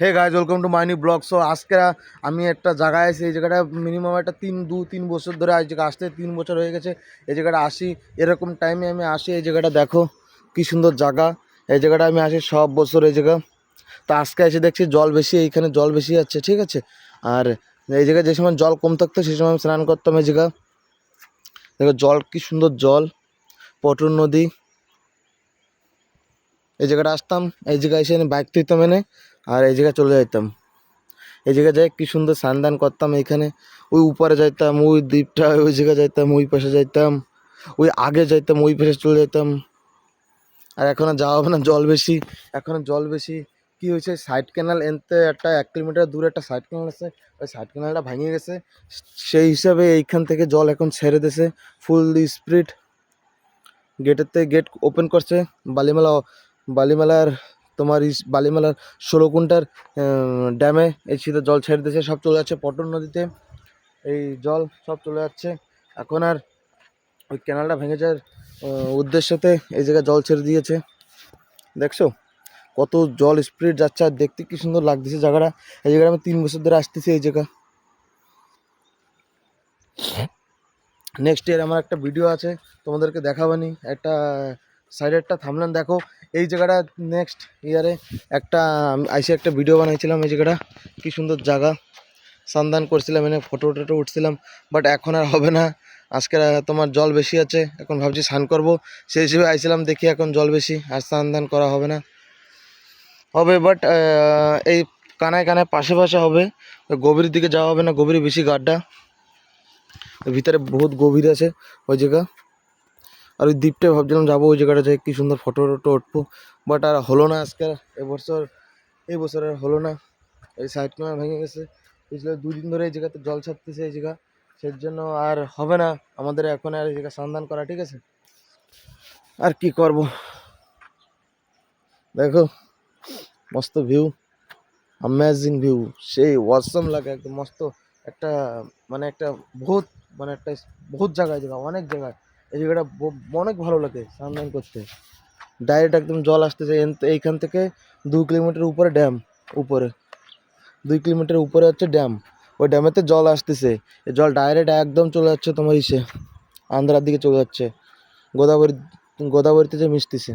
Hey guys, welcome to my new blog. So আজকে আমি একটা জায়গায় আছি। এই জায়গাটা মিনিমাম একটা 3 বছর ধরে আজ জায়গা আসতে 3 বছর হয়ে গেছে। এই জায়গাটা আসি, এরকম টাইমে আমি আসি। এই জায়গাটা দেখো কি সুন্দর জায়গা। এই জায়গাটা আমি আসি সব বছর এই জায়গা। তো আজকে এসে দেখছি জল বেশি, এইখানে জল বেশি আছে, ঠিক আছে। আর এই জায়গায় যে সময় জল কম থাকতো সেই সময় আমি স্নান করতাম এই জায়গা। দেখো জল কি সুন্দর জল, পটুর নদী। এই জায়গাটা আসতাম, এই জায়গায় এসে আমি বাইক তুলতাম এনে, আর এই জায়গায় চলে যেতাম। এই জায়গায় যাই কি সুন্দর স্নান করতাম এইখানে। ওই উপরে যাইতাম, ওই দ্বীপটা ওই জায়গায় যাইতাম, ওই পাশে যাইতাম, ওই আগে যাইতাম, ওই পাশে চলে যেতাম। আর এখন আর যাওয়া হবে না, জল বেশি। এখন জল বেশি কি হয়েছে, সাইড ক্যানাল এনতে একটা 1 কিলোমিটার দূরে একটা সাইড ক্যানাল আছে, ওই সাইড ক্যানালটা ভেঙে গেছে। সেই হিসাবে এইখান থেকে জল এখন ছেড়ে দিয়েছে ফুল স্পিড। গেট ওপেন করছে। বালিমেলা বালিমেলার তোমার বালিমেলার 16 কুন্টার ড্যামে এই শীতে জল ছেড়ে দিয়েছে, সব চলে যাচ্ছে পটন নদীতে। এই জল সব চলে যাচ্ছে। এখন আর ওই ক্যানালটা ভেঙে যাওয়ার উদ্দেশ্যতে এই জায়গায় জল ছেড়ে দিয়েছে। দেখছো কত জল স্পিড যাচ্ছে, আর দেখতে কি সুন্দর লাগতেছে জায়গাটা। এই জায়গাটা আমি 3 বছর ধরে আসতেছি এই জায়গা। নেক্সট ইয়ার আমার একটা ভিডিও আছে, তোমাদেরকে দেখাবানি। একটা সাইডেরটা থামলেন দেখো। এই জায়গাটা নেক্সট ইয়ারে একটা আইসে একটা ভিডিও বানাইছিলাম। এই জায়গাটা কি সুন্দর জায়গা, স্নান করছিলাম, এনে ফটো টটো উঠছিলাম। বাট এখন আর হবে না, আজকে তোমার জল বেশি আছে। এখন ভাবছি স্নান করবো, সেই হিসেবে আইছিলাম। দেখি এখন জল বেশি, আর স্নান করা হবে না। হবে বাট এই কানায় কানায় পাশে পাশে হবে, গভীর দিকে যাওয়া হবে না, গভীরে বেশি গাড্ডা, ভিতরে বহুত গভীর আছে ওই জায়গা। আর ওই দ্বীপটায় ভাবছিলাম যাবো, ওই জায়গাটা যাই কি সুন্দর ফটো টটো উঠবো। বাট আর হলো না আজকে, এই বছর আর হলো না। এই সাইড ক্যামেরা ভেঙে গেছে, পিছলে 2 দিন ধরে এই জায়গাতে জল ছাড়তেছে এই জায়গা। সেই জন্য আর হবে না আমাদের এখন আর এই জায়গা স্নান করা, ঠিক আছে। আর কি করব, দেখো মস্ত ভিউ, অ্যামেজিং ভিউ, সেই ওয়াসম লাগে একদম মস্ত। একটা মানে একটা বহুত মানে একটা বহুত জায়গায় অনেক জায়গায় এই জায়গাটা অনেক ভালো লাগে স্নান করতে। ডাইরেক্ট একদম জল আসতেছে এইখান থেকে 2 কিলোমিটার উপরে ড্যাম। উপরে 2 কিলোমিটার উপরে হচ্ছে ড্যাম, ওই ড্যামেতে জল আসতেছে। এই জল ডাইরেক্ট একদম চলে যাচ্ছে তোমার ইসে, আন্ধ্রার দিকে চলে যাচ্ছে। গোদাবরী, গোদাবরীতে যে মিশতেছে,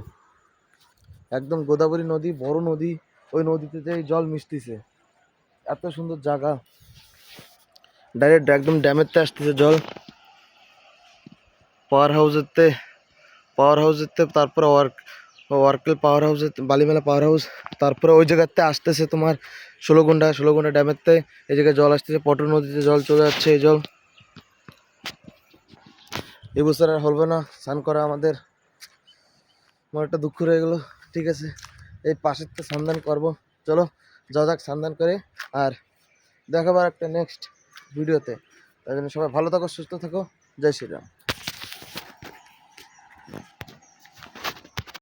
একদম গোদাবরী নদী বড় নদী, ওই নদীতে যে জল মিশতেছে। এত সুন্দর জায়গা, ডাইরেক্ট একদম ড্যামেরতে আসতেছে জল। পাওয়ার হাউসেরতে তারপরে ওয়ার্কেল পাওয়ার হাউসে, বালিমেলা পাওয়ার হাউস, তারপরে ওই জায়গাতে আসতেছে তোমার 16 ঘন্টা ড্যামেরতে। এই জায়গায় জল আসতেছে, পটর নদীতে জল চলে যাচ্ছে। এই জল এই বছর আর হবে না স্নান করা আমাদের। আমার একটা দুঃখ রয়ে গেলো, ঠিক আছে। এই পাশের তো স্নান করবো, চলো যাক স্নান করে। আর দেখাবার একটা নেক্সট ভিডিওতে। তাই জন্য সবাই ভালো থাকো, সুস্থ থাকো। জয় শ্রীরাম।